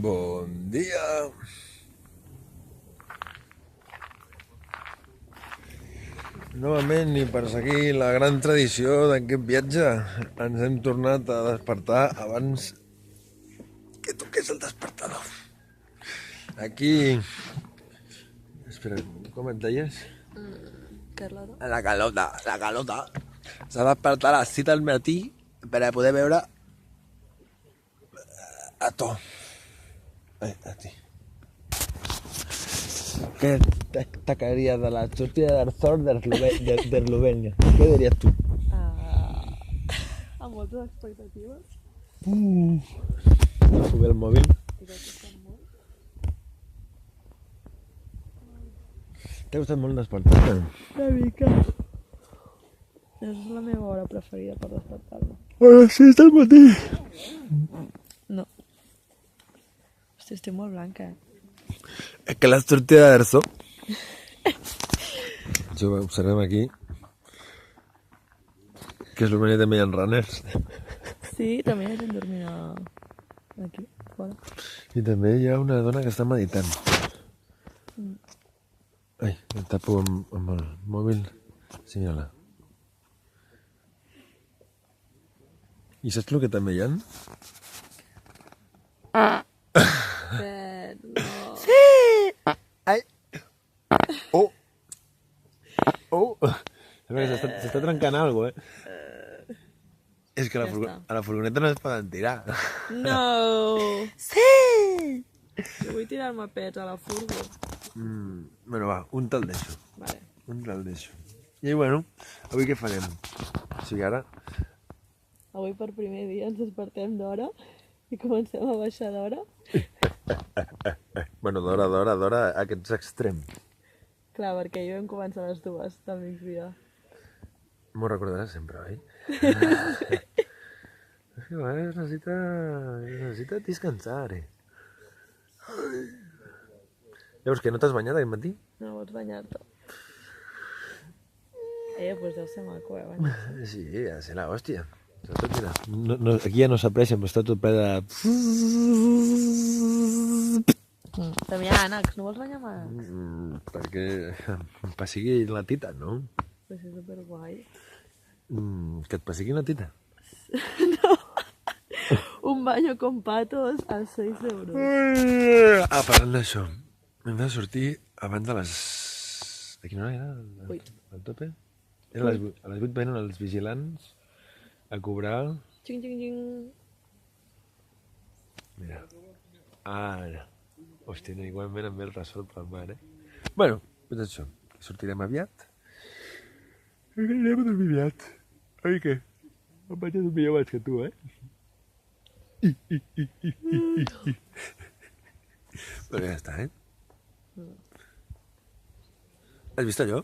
Bon dia. Novament, i per seguir la gran tradició d'aquest viatge, ens hem tornat a despertar abans que toqués el despertador. Aquí... Espera, com et deies? Carlota. La Carlota. S'ha despertat a les 7 del matí per a poder veure a tu. A ti. ¿Qué destacarías de la sortida de Arzor de Eslovenia? ¿Qué dirías tú? Amb moltes expectatives. Sube el móvil. T'ha gustat molt despertar-te? Una mica. És la meva hora preferida per despertar-me. A les 6 del matí. No. Hosti, estic molt blanca, És que la sortida d'Arzor... Això ho observem aquí. Que a Eslovenia també hi ha runners. Sí, també hi ha gent dormint aquí, fora. I també hi ha una dona que està meditant. Ai, em tapo amb el mòbil. Sí, mira-la. I saps el que també hi ha? No. Ai! Oh! Oh! Sembla que s'està trencant alguna cosa, És que Ja està. a la furgoneta no es poden tirar. No! Sí! Jo vull tirar-me pets a la furgo. Bueno, va, un te'l deixo. Vale. Un te'l deixo. I bueno, avui què farem? O sigui, ara... Avui per primer dia ens despertem d'hora i comencem a baixar d'hora. Bueno, d'hora, aquests extrem. Clar, perquè jo vam començar a les 2 del migdia. M'ho recordaràs sempre, oi? És que a vegades necessita descansar, Llavors, que no t'has banyat aquest matí? No vols banyar-te. Doncs deu ser maco, banyar-se. Sí, ha de ser la hòstia. Sobretot, mira, no, aquí ja no s'aprecia, però està tot ple de... També hi ha ànecs, no vols banyar amb ànecs? Perquè em pessigui la tita, no? Però és superguai. Que et pessigui la tita. Un baño con patos a 6 euros. Parlant d'això, hem de sortir abans de les... A quina hora era? 8. Al tope? Era a les 8 venen els vigilants a cobrar... Xing, xing, xing. Mira. Ara. Hòstia, no, igualment em ve el ressol pel mar, Bueno, doncs això. Sortirem aviat. I anem a dormir aviat. Oi què? Em vaig a dormir abans que tu, Però ja està, Has vist allò?